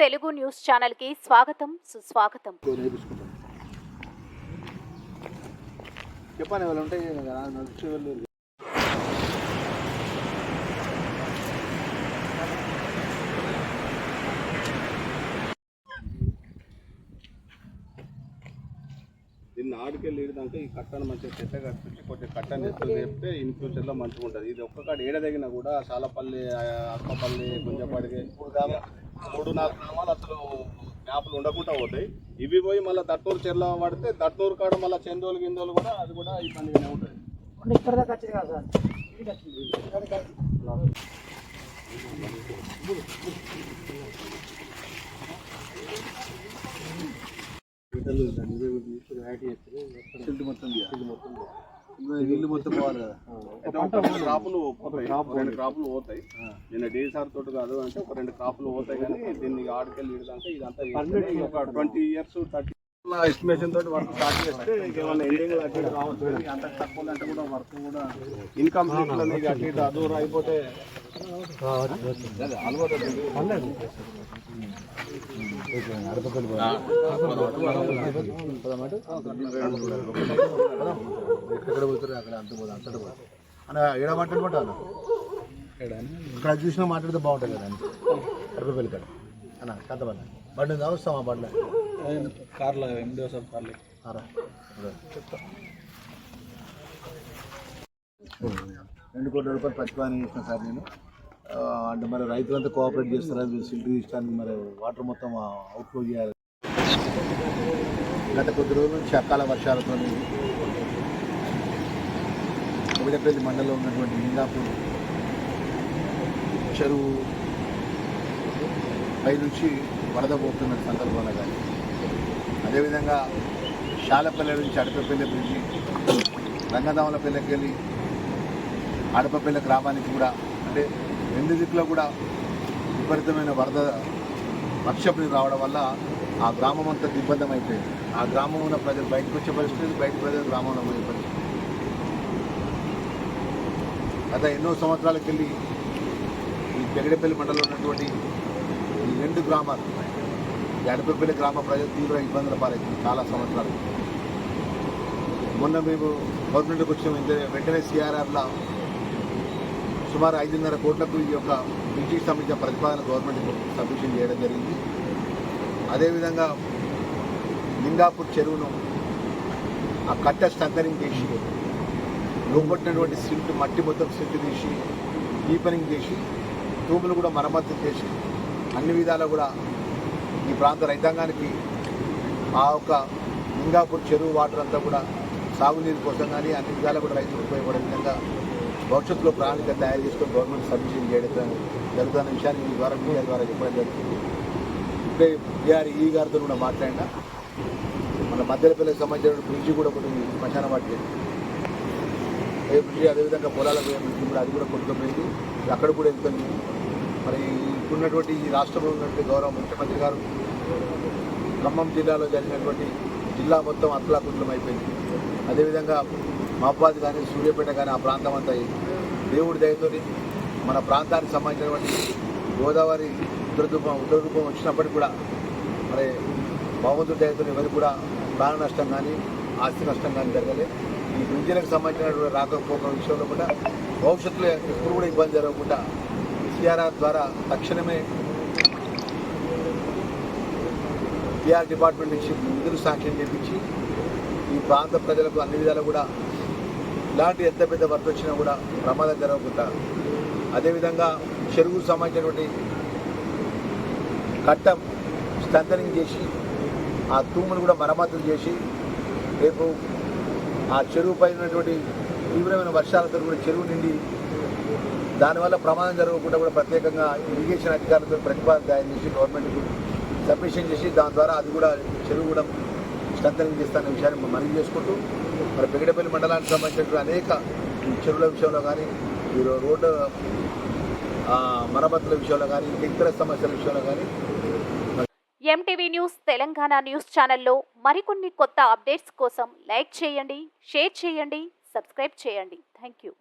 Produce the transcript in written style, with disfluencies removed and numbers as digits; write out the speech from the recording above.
Telugu news channel కి స్వాగతం సుస్వాగతం. చెప్పండి వాళ్ళు ఉంటాయి కదా. దీన్ని ఆడికెళ్ళి దాకా ఈ కట్టను మంచిగా చెట్ట కట్టించి కొంచెం కట్టని ఎత్తు చెప్తే ఇన్ ఫ్యూచర్లో మంచిగా ఉంటుంది. ఇది ఒక్కకాడ ఏడదగినా కూడా సాలపల్లి, అక్కపల్లి, గుంజపడిగే 3-4 గ్రామాలు అసలు మ్యాప్లు ఉండకుండా పోతాయి. ఇవి పోయి మళ్ళీ దట్టూరు చెర్ల పడితే దట్టూరు కాడ మళ్ళీ చెందోలు గిందోలు కూడా అది కూడా ఇబ్బందిగానే ఉంటుంది. నీళ్ళు మొత్తం పోవాలి కదా. రెండు క్రాపులు పోతాయి. నిన్న డీసార్ తోటి కాదు అంటే ఒక 2 క్రాపులు పోతాయి. కానీ దీన్ని ఆడికెళ్ళి ఇదంతా ఒక 20 years 30 ఎస్టిమేషన్ తోటి వర్క్ స్టార్ట్ చేస్తే ఏమన్నా ఎండింగ్ అటు ఇటు రావచ్చు. అంత తక్కువ అంటే కూడా వర్క్ కూడా ఇన్కంప్లీట్ అటు ఇటు అదూరం అయిపోతే ఎక్కడ పోతారు అక్కడ అంత పోదు అంతటా పోదు అన్న. ఏడ మాట్లాడుకుంటాను ఇక్కడ చూసినా మాట్లాడితే బాగుంటుంది కదా అని అరపల్లి కాడ అన్న కథ బండి బండి వస్తామా బండి కార్లో 8వ కార్లో చెప్తా. 2 కోట్ల రూపాయలు ప్రతిపాదన చేసిన సార్ నేను. అంటే మరి రైతులంతా కోఆపరేట్ చేస్తారని సిల్ట్ తీయడానికి మరి వాటర్ మొత్తం అవుట్ఫ్లో చేయాలి. గత కొద్ది రోజుల నుంచి అకాల వర్షాలతో కోవిడపల్లి మండలంలో ఉన్నటువంటి లింగాపూర్ చెరువు పై నుంచి వరద పోతున్న సందర్భంలో కానీ అదేవిధంగా శాలపల్లి నుంచి అడపపల్లి బ్రిడ్జి, రంగదాములపల్లికి వెళ్ళి అడపపల్లి గ్రామానికి కూడా అంటే 2 దిక్కులో కూడా విపరీతమైన వరద వర్షపుని రావడం వల్ల ఆ గ్రామం అంతా దిగ్బంధం అయిపోయింది. ఆ గ్రామం ఉన్న ప్రజలు బయటకు వచ్చే పరిస్థితి, బయట ప్రజలు గ్రామంలో పోయే పరిస్థితి. గత ఎన్నో సంవత్సరాలకు వెళ్ళి ఈ పెగడపల్లి మండలంలో ఉన్నటువంటి ఈ 2 గ్రామాలు, ఈ అడపపల్లి గ్రామ ప్రజలు తీవ్ర ఇబ్బందుల పాలవుతుంది చాలా సంవత్సరాలు. మొన్న మేము గవర్నమెంట్కి వచ్చిన వెంటనే సిఆర్ఆర్లో సుమారు 5.5 కోట్లకు ఈ యొక్క బ్రిడ్జికి సంబంధించిన ప్రతిపాదన గవర్నమెంట్కి సబ్మిషన్ చేయడం జరిగింది. అదేవిధంగా లింగాపూర్ చెరువును ఆ కట్ట స్ట్రెంథనింగ్ చేసి లోపట్టినటువంటి సిల్ట్ మట్టి మొత్తం సిల్ట్ తీసి డీపనింగ్ చేసి తూములు కూడా మరమ్మతు చేసి అన్ని విధాలా కూడా ఈ ప్రాంత రైతాంగానికి ఆ యొక్క లింగాపూర్ చెరువు వాటర్ అంతా కూడా సాగునీరు కోసం కానీ అన్ని విధాలా కూడా రైతులకు ఉపయోగపడే విధంగా భవిష్యత్తులో ప్రణాళిక తయారు చేసుకొని గవర్నమెంట్ సబ్మిషన్ చేయడం జరుగుతున్న విషయాన్ని మీ ద్వారా మీడియా ద్వారా చెప్పడం జరుగుతుంది. ఇప్పుడే ఈ గారితో కూడా మాట్లాడినా మన మధ్యపల్లికి సంబంధించిన బ్రిడ్జి కూడా ఒకటి శ్మశాన వాటికి బ్రిడ్జి, అదేవిధంగా పొలాల బ్రిడ్జి కూడా అది కూడా కొట్టుకుపోయింది. అక్కడ కూడా వెళ్తుంది. మరి ఇప్పుడున్నటువంటి ఈ రాష్ట్రంలో ఉన్నటువంటి గౌరవ ముఖ్యమంత్రి గారు ఖమ్మం జిల్లాలో జరిగినటువంటి జిల్లా మొత్తం అతలాకుతలం అయిపోయింది. అదేవిధంగా మహబాద్ కానీ సూర్యాపేట కానీ ఆ ప్రాంతం అంతా దేవుడి దయతో మన ప్రాంతానికి సంబంధించినటువంటి గోదావరి ఉగ్రరూపం వచ్చినప్పటికీ కూడా మరి భగవంతుడి దయతో ఎవరికి కూడా ప్రాణ నష్టం కానీ ఆస్తి నష్టం కానీ జరగలేదు. ఈ బ్రిడ్జిలకు సంబంధించినటువంటి రాకపోకల విషయంలో కూడా భవిష్యత్తులో ఎప్పుడు కూడా ఇబ్బంది జరగకుండా సిఆర్ఆర్ ద్వారా తక్షణమే పిఆర్ డిపార్ట్మెంట్ నుంచి నిధులు శాంక్షన్ చేయించి ఈ ప్రాంత ప్రజలకు అన్ని విధాలు కూడా ఇలాంటి ఎంత పెద్ద వర్క్ వచ్చినా కూడా ప్రమాదం జరగకుండా, అదేవిధంగా చెరువుకు సంబంధించినటువంటి కట్ట స్ట్రెంథనింగ్ చేసి ఆ తూమును కూడా మరమ్మతులు చేసి రేపు ఆ చెరువు పైన ఉన్నటువంటి తీవ్రమైన వర్షాలతో కూడా చెరువు నిండి దానివల్ల ప్రమాదం జరగకుండా కూడా ప్రత్యేకంగా ఇరిగేషన్ అధికారులతో ప్రతిపాదన తయారు చేసి గవర్నమెంట్కి సబ్మిషన్ చేసి దాని ద్వారా అది కూడా చెరువు కూడా స్ట్రెంథనింగ్ చేస్తానే విషయాన్ని మనవి చేసుకుంటూ మరి పెగడపల్లి మండలానికి సంబంధించిన అనేక చెరువుల విషయంలో కానీ ఈ రోడ్డు మరమ్మతుల విషయంలో కానీ ఇతర సమస్యల విషయంలో కానీ ఎంటీవీ న్యూస్ తెలంగాణ న్యూస్ ఛానల్లో మరికొన్ని కొత్త అప్డేట్స్ కోసం లైక్ చేయండి, షేర్ చేయండి, సబ్స్క్రైబ్ చేయండి. Thank you.